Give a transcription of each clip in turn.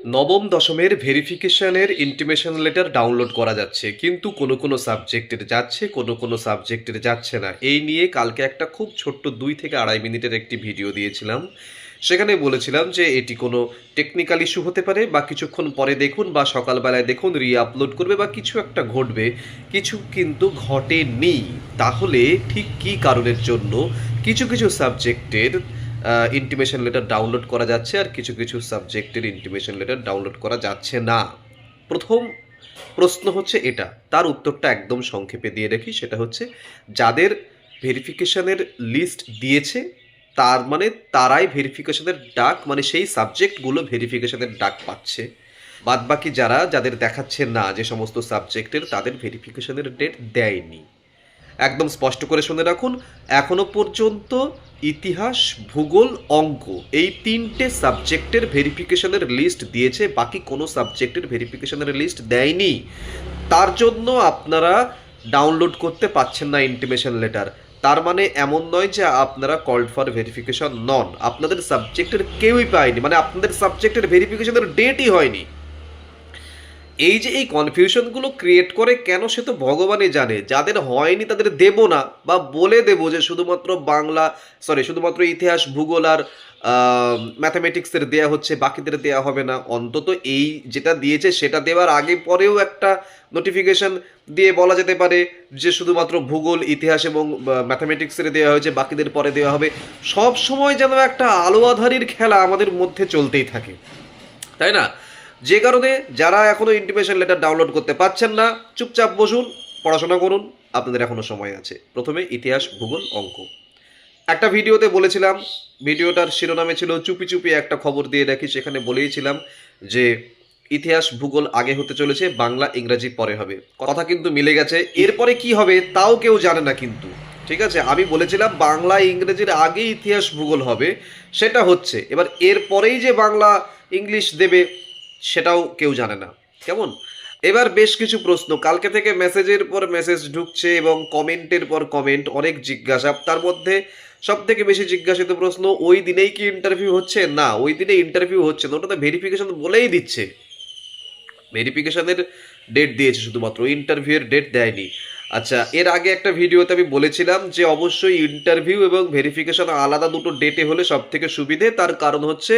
নবম দশমের ভেরিফিকেশনের intimation letter download করা যাচ্ছে, কিন্তু কোনো কোনো সাবজেক্টের যাচ্ছে, কোনো কোনো সাবজেক্টের যাচ্ছে না। এই নিয়ে কালকে একটা খুব ছোট্ট 2 থেকে 2.5 মিনিটের একটি ভিডিও দিয়েছিলাম। সেখানে বলেছিলাম যে এটি কোনো টেকনিক্যাল ইস্যু হতে পারে, বা কিছুক্ষণ পরে দেখুন বা সকালবেলায় দেখুন আপলোড করবে বা কিছু একটা ঘটবে। কিছু কিন্তু ঘটেনি। তাহলে ঠিক কী কারণের জন্য কিছু কিছু সাবজেক্টের ইন্টিমেশন লেটার ডাউনলোড করা যাচ্ছে আর কিছু কিছু সাবজেক্টের ইন্টিমেশন লেটার ডাউনলোড করা যাচ্ছে না? প্রথম প্রশ্ন হচ্ছে এটা, তার উত্তরটা একদম সংক্ষেপে দিয়ে রাখি। সেটা হচ্ছে, যাদের ভেরিফিকেশনের লিস্ট দিয়েছে তার মানে তারাই ভেরিফিকেশনের ডাক, মানে সেই সাবজেক্টগুলো ভেরিফিকেশনের ডাক পাচ্ছে। বাদবাকি যাদের দেখাচ্ছে না যে সমস্ত সাবজেক্টের, তাদের ভেরিফিকেশনের ডেট দেয়নি। একদম স্পষ্ট করে শুনে রাখুন, এখনো পর্যন্ত ইতিহাস, ভূগোল, অঙ্ক এই 3টে সাবজেক্টের ভেরিফিকেশনের লিস্ট দিয়েছে, বাকি কোনো সাবজেক্টের ভেরিফিকেশনের লিস্ট দেয়নি। তার জন্য আপনারা ডাউনলোড করতে পাচ্ছেন না ইন্টিমেশন লেটার। তার মানে এমন নয় যে আপনারা কল্ড ফর ভেরিফিকেশন নন, আপনাদের সাবজেক্টের কেউই পায়নি, মানে আপনাদের সাবজেক্টের ভেরিফিকেশনের ডেটই হয়নি। এই যে এই কনফিউশনগুলো ক্রিয়েট করে কেন, সে তো ভগবানই জানে। যাদের হয়নি তাদের দেব না, বা বলে দেবো যে শুধুমাত্র শুধুমাত্র ইতিহাস, ভূগোল আর ম্যাথামেটিক্সের দেয়া হচ্ছে, বাকিদের দেয়া হবে না। অন্তত এই যেটা দিয়েছে সেটা দেওয়ার আগে পরেও একটা নোটিফিকেশন দিয়ে বলা যেতে পারে যে শুধুমাত্র ভূগোল, ইতিহাস এবং ম্যাথামেটিক্সের দেওয়া হয়েছে, বাকিদের পরে দেওয়া হবে। সব সময় যেন একটা আলো আঁধারির খেলা আমাদের মধ্যে চলতেই থাকে, তাই না? যে কারণে যারা এখনো ইন্টিমেশন লেটার ডাউনলোড করতে পারছেন না, চুপচাপ বসুন, পড়াশোনা করুন, আপনাদের এখনো সময় আছে। প্রথমে ইতিহাস, ভূগোল, অঙ্ক। একটা ভিডিওতে বলেছিলাম, ভিডিওটার শিরোনামে ছিল চুপি চুপি একটা খবর দিয়ে রাখি। সেখানে বলেইছিলাম যে ইতিহাস, ভূগোল আগে হতে চলেছে, বাংলা ইংরাজি পরে হবে। কথা কিন্তু মিলে গেছে। এরপরে কি হবে তাও কেউ জানে না কিন্তু। ঠিক আছে, আমি বলেছিলাম বাংলা ইংরেজির আগে ইতিহাস, ভূগোল হবে, সেটা হচ্ছে। এবার এরপরেই যে বাংলা ইংলিশ দেবে সেটাও কেউ জানে না। কেমন? এবার বেশ কিছু প্রশ্ন কালকে থেকে মেসেজের পর মেসেজ ঢুকছে এবং কমেন্টের পর কমেন্ট, অনেক জিজ্ঞাসা। তার মধ্যে সব থেকে বেশি জিজ্ঞাসিত প্রশ্ন, ওই দিনেই কি ইন্টারভিউ হচ্ছে? না, ওই দিনে ইন্টারভিউ হচ্ছে না, ওটাতে ভেরিফিকেশন বলেই দিচ্ছে। ভেরিফিকেশনের ডেট দিয়েছে শুধুমাত্র, ইন্টারভিউয়ের ডেট দেয়নি। আচ্ছা, এর আগে একটা ভিডিওতে আমি বলেছিলাম যে অবশ্যই ইন্টারভিউ এবং ভেরিফিকেশন আলাদা দুটো ডেটে হলে সব থেকে সুবিধে। তার কারণ হচ্ছে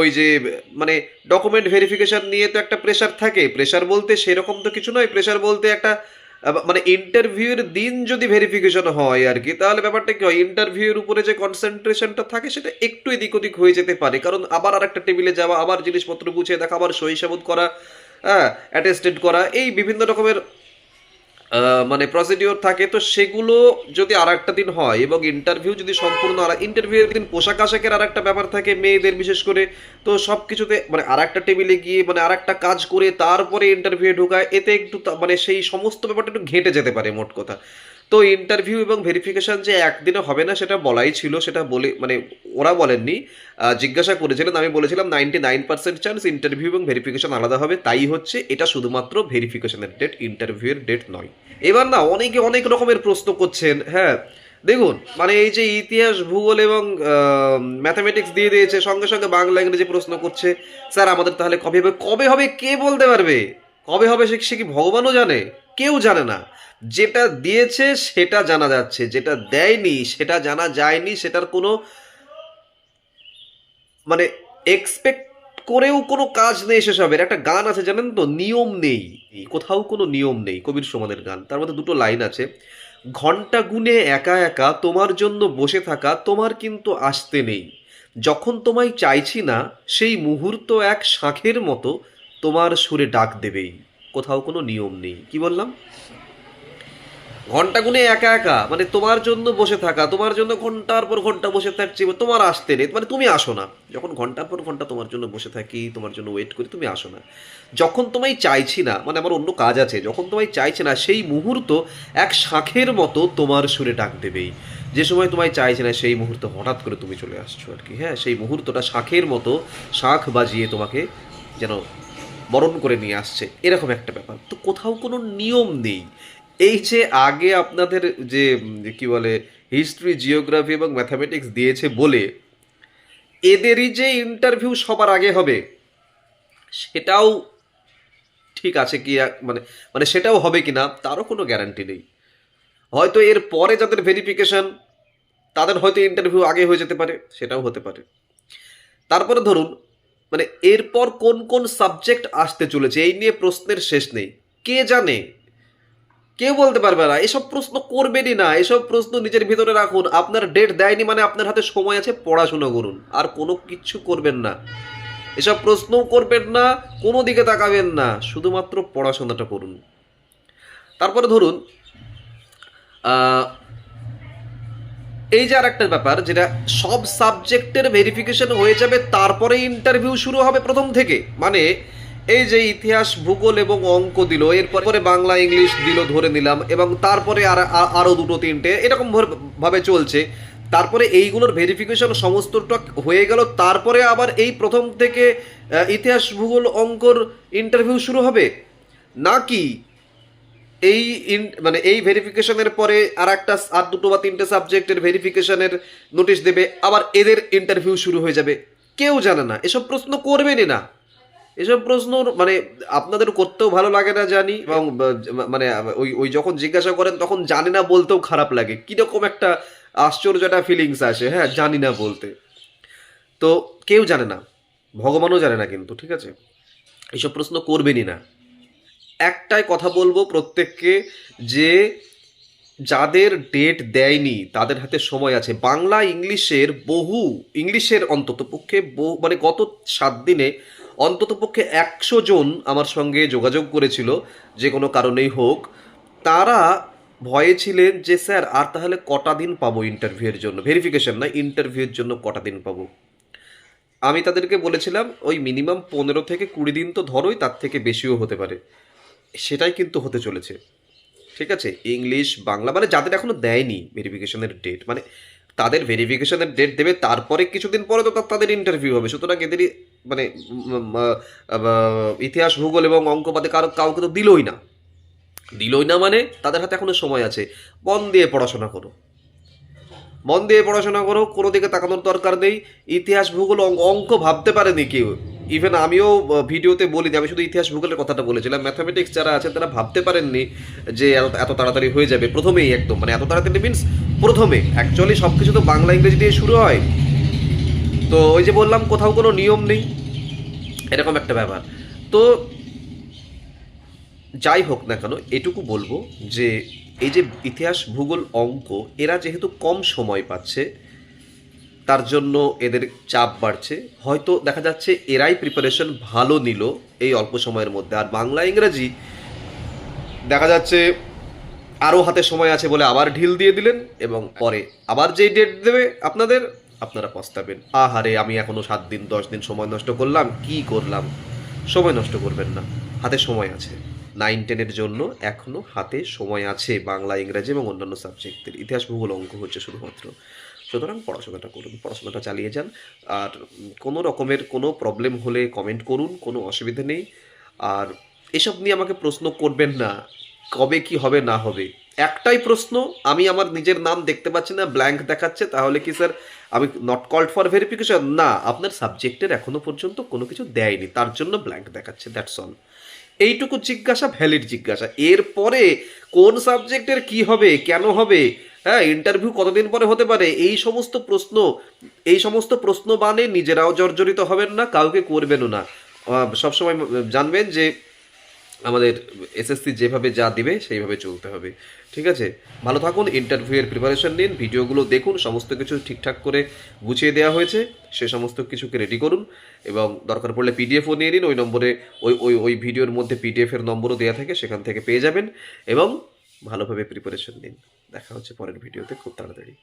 ওই যে মানে ডকুমেন্ট ভেরিফিকেশন নিয়ে তো একটা প্রেশার থাকে। প্রেশার বলতে সেরকম তো কিছু নয়, প্রেশার বলতে একটা মানে ইন্টারভিউয়ের দিন যদি ভেরিফিকেশন হয় আর কি, তাহলে ব্যাপারটা কি হয়, ইন্টারভিউয়ের উপরে যে কনসেন্ট্রেশনটা থাকে সেটা একটু এদিক ওদিক হয়ে যেতে পারে। কারণ আবার আর একটা টেবিলে যাওয়া, আবার জিনিসপত্র গুছিয়ে দেখা, আবার সই সাবুত করা, হ্যাঁ, অ্যাটেস্টেড করা, এই বিভিন্ন রকমের মানে প্রসিডিওর থাকে। তো সেগুলো যদি আর একটা দিন হয় এবং ইন্টারভিউ যদি সম্পূর্ণ ইন্টারভিউয়ের দিন পোশাক আশাকের আর একটা ব্যাপার থাকে মেয়েদের বিশেষ করে। তো সব কিছুতে মানে আর একটা টেবিলে গিয়ে মানে আর একটা কাজ করে তারপরে ইন্টারভিউ ঢোকায়, এতে একটু মানে সেই সমস্ত ব্যাপারটা একটু ঘেঁটে যেতে পারে মোট কথা। তো ইন্টারভিউ এবং ভেরিফিকেশন যে একদিনে হবে না সেটা বলাই ছিল, সেটা বলে মানে ওরা বলেননি, জিজ্ঞাসা করেছিলেন। আমি বলেছিলাম 99% চান্স ইন্টারভিউ এবং ভেরিফিকেশন আলাদা হবে, তাই হচ্ছে। এটা শুধুমাত্র ভেরিফিকেশনের ডেট, ইন্টারভিউয়ের ডেট নয়। এবার না অনেকে অনেক রকমের প্রশ্ন করছেন। হ্যাঁ, দেখুন, মানে এই যে ইতিহাস, ভূগোল এবং ম্যাথামেটিক্স দিয়ে দিয়েছে, সঙ্গে সঙ্গে বাংলা ইংরেজি প্রশ্ন করছে। স্যার আমাদের তাহলে কবে হবে? কবে হবে কে বলতে পারবে? কবে হবে সে কি ভগবানও জানে? কেউ জানে না। যেটা দিয়েছে সেটা জানা যাচ্ছে, যেটা দেয়নি সেটা জানা যায়নি। সেটার কোনো মানে এক্সপেক্ট করেও কোনো কাজ নেই সেসবের। একটা গান আছে জানেন তো, নিয়ম নেই, কোথাও কোনো নিয়ম নেই, কবির সুমনের গান। তার মধ্যে দুটো লাইন আছে, ঘন্টা গুনে একা একা তোমার জন্য বসে থাকা, তোমার কিন্তু আসতে নেই। যখন তোমায় চাইছি না সেই মুহূর্ত এক শাঁখের মতো তোমার সুরে ডাক দেবেই। কোথাও কোনো নিয়ম নেই। কি বললাম? ঘন্টা গুনে একা একা মানে তোমার জন্য বসে থাকা, তোমার জন্য ঘন্টার পর ঘন্টা বসে থাকছি, তোমার আসতে নেই, মানে তুমি আসো না। যখন ঘন্টার পর ঘন্টা তোমার জন্য বসে থাকি, তোমার জন্য ওয়েট করি, তুমি আসো না। যখন তোমায় চাইছি না, মানে আমার অন্য কাজ আছে, যখন তোমায় চাইছে না সেই মুহূর্ত এক শাঁখের মতো তোমার সুরে ডাক দেবেই। যে সময় তোমায় চাইছে না সেই মুহূর্তে হঠাৎ করে তুমি চলে আসছো আর কি। হ্যাঁ, সেই মুহূর্তটা শাঁখের মতো শাঁখ বাজিয়ে তোমাকে যেন বরণ করে নিয়ে আসছে, এরকম একটা ব্যাপার। তো কোথাও কোনো নিয়ম নেই। এই যে আগে আপনাদের যে কি বলে হিস্ট্রি, জিওগ্রাফি এবং ম্যাথামেটিক্স দিয়েছে বলে এদেরই যে ইন্টারভিউ সবার আগে হবে সেটাও ঠিক আছে কি, মানে মানে সেটাও হবে কি না তারও কোনো গ্যারান্টি নেই। হয়তো এর পরে যাদের ভেরিফিকেশন তাদের হয়তো ইন্টারভিউ আগে হয়ে যেতে পারে, সেটাও হতে পারে। তারপরে ধরুন মানে এরপর কোন কোন সাবজেক্ট আসতে চলেছে এই নিয়ে প্রশ্নের শেষ নেই। কে জানে, কেউ বলতে পারবে না। এসব প্রশ্ন করবেনই না, এসব প্রশ্ন নিজের ভিতরে রাখুন। আপনার ডেট দেয়নি মানে আপনার হাতে সময় আছে, পড়াশোনা করুন, আর কোনো কিচ্ছু করবেন না। এসব প্রশ্নও করবেন না, কোনো দিকে তাকাবেন না, শুধুমাত্র পড়াশোনাটা করুন। তারপরে ধরুন এই যে আর একটা ব্যাপার, যেটা সব সাবজেক্টের ভেরিফিকেশন হয়ে যাবে তারপরে ইন্টারভিউ শুরু হবে প্রথম থেকে। মানে এই যে ইতিহাস ভূগোল এবং অঙ্ক দিল, এরপরে বাংলা ইংলিশ দিল ধরে নিলাম, এবং তারপরে আরও দুটো তিনটে এরকম ভাবে চলছে। তারপরে এইগুলোর ভেরিফিকেশন সমস্তটা হয়ে গেল, তারপরে আবার এই প্রথম থেকে ইতিহাস ভূগোল অঙ্কর ইন্টারভিউ শুরু হবে নাকি এই মানে এই ভেরিফিকেশনের পরে আর দুটো বা তিনটে সাবজেক্টের ভেরিফিকেশনের নোটিশ দেবে, আবার এদের ইন্টারভিউ শুরু হয়ে যাবে? কেউ জানে না, এসব প্রশ্ন করবেনই না। এসব প্রশ্ন মানে আপনাদের করতেও ভালো লাগে না জানি, এবং মানে ওই ওই যখন জিজ্ঞাসা করেন তখন জানি না বলতেও খারাপ লাগে, কিরকম একটা আশ্চর্য একটা ফিলিংস আসে, হ্যাঁ জানি না বলতে। তো কেউ জানে না, ভগবানও জানে না কিন্তু, ঠিক আছে? এইসব প্রশ্ন করবেনই না। একটাই কথা বলবো প্রত্যেককে, যে যাদের ডেট দেয়নি তাদের হাতে সময় আছে। বাংলা ইংলিশের অন্ততপক্ষে মানে গত 7 দিনে অন্ততপক্ষে 100 জন আমার সঙ্গে যোগাযোগ করেছিল, যে কোনো কারণেই হোক। তারা ভয়ে ছিলেন যে স্যার আর তাহলে কটা দিন পাবো ইন্টারভিউয়ের জন্য, ভেরিফিকেশন না, ইন্টারভিউয়ের জন্য কটা দিন পাবো। আমি তাদেরকে বলেছিলাম ওই মিনিমাম 15 থেকে 20 দিন তো ধরোই, তার থেকে বেশিও হতে পারে। সেটাই কিন্তু হতে চলেছে, ঠিক আছে? ইংলিশ বাংলা মানে যাদের এখনো দেয়নি ভেরিফিকেশনের ডেট, মানে তাদের ভেরিফিকেশনের ডেট দেবে, তারপরে কিছুদিন পরে তো তাদের ইন্টারভিউ হবে। সুতরাং এদেরই মানে ইতিহাস ভূগোল এবং অঙ্ক বাদে কাউকে তো দিলই না মানে তাদের হাতে এখনো সময় আছে। মন দিয়ে পড়াশোনা করো, মন দিয়ে পড়াশোনা করো, কোনো দিকে তাকানোর দরকার নেই। ইতিহাস ভূগোল অঙ্ক ভাবতে পারেনি কেউ। ইভেন আমিও ভিডিওতে বলি, আমি শুধু ইতিহাস ভূগোলের কথাটা বলেছিলাম। ম্যাথামেটিক্স যারা আছেন তারা ভাবতে পারেননি যে এত তাড়াতাড়ি হয়ে যাবে প্রথমেই, একদম মানে এত তাড়াতাড়ি মিনস প্রথমে। অ্যাকচুয়ালি সব কিছু তো বাংলা ইংরেজি দিয়ে শুরু হয়। তো ওই যে বললাম কোথাও কোনো নিয়ম নেই, এরকম একটা ব্যাপার। তো যাই হোক না কেন, এটুকু বলবো যে এই যে ইতিহাস ভূগোল অঙ্ক এরা যেহেতু কম সময় পাচ্ছে, তার জন্য এদের চাপ বাড়ছে। হয়তো দেখা যাচ্ছে এরাই প্রিপারেশন ভালো নিল এই অল্প সময়ের মধ্যে, আর বাংলা ইংরাজি দেখা যাচ্ছে আরও হাতে সময় আছে বলে আবার ঢিল দিয়ে দিলেন, এবং পরে আবার যেই ডেট দেবে আপনারা পস্তাবেন, আহারে আমি এখনো 7 দিন 10 দিন সময় নষ্ট করলাম, কি করলাম। সময় নষ্ট করবেন না, হাতে সময় আছে। 9-10-এর জন্য এখনো হাতে সময় আছে, বাংলা ইংরাজি এবং অন্যান্য সাবজেক্টের। ইতিহাস ভূগোল অঙ্ক হচ্ছে শুধুমাত্র। সুতরাং পড়াশোনাটা করুন, পড়াশোনাটা চালিয়ে যান। আর কোনো রকমের কোনো প্রবলেম হলে কমেন্ট করুন, কোনো অসুবিধা নেই। আর এসব নিয়ে আমাকে প্রশ্ন করবেন না কবে কি হবে না হবে। একটাই প্রশ্ন, আমি আমার নিজের নাম দেখতে পাচ্ছি না, ব্ল্যাঙ্ক দেখাচ্ছে, তাহলে কি স্যার আমি নট কল্ড ফর ভেরিফিকেশন? না, আপনার সাবজেক্টের এখনো পর্যন্ত কোনো কিছু দেয়নি, তার জন্য ব্ল্যাঙ্ক দেখাচ্ছে, দ্যাটস অল। এইটুকু জিজ্ঞাসা ভ্যালিড জিজ্ঞাসা। এরপরে কোন সাবজেক্টের কি হবে, কেন হবে, হ্যাঁ ইন্টারভিউ কতদিন পরে হতে পারে, এই সমস্ত প্রশ্ন বানে নিজেরাও জর্জরিত হবেন না, কাউকে করবেনও না। সবসময় জানবেন যে আমাদের এসএসসি যেভাবে যা দিবে সেইভাবে চলতে হবে, ঠিক আছে? ভালো থাকুন, ইন্টারভিউয়ের প্রিপারেশন নিন, ভিডিওগুলো দেখুন, সমস্ত কিছু ঠিকঠাক করে গুছিয়ে দেওয়া হয়েছে, সে সমস্ত কিছুকে রেডি করুন, এবং দরকার পড়লে পিডিএফও নিয়ে নিন। ওই নম্বরে ওই ভিডিওর মধ্যে পিডিএফের নম্বরও দেওয়া থাকে, সেখান থেকে পেয়ে যাবেন, এবং ভালোভাবে প্রিপারেশন নিন। দেখা হচ্ছে পরের ভিডিওতে খুব তাড়াতাড়ি।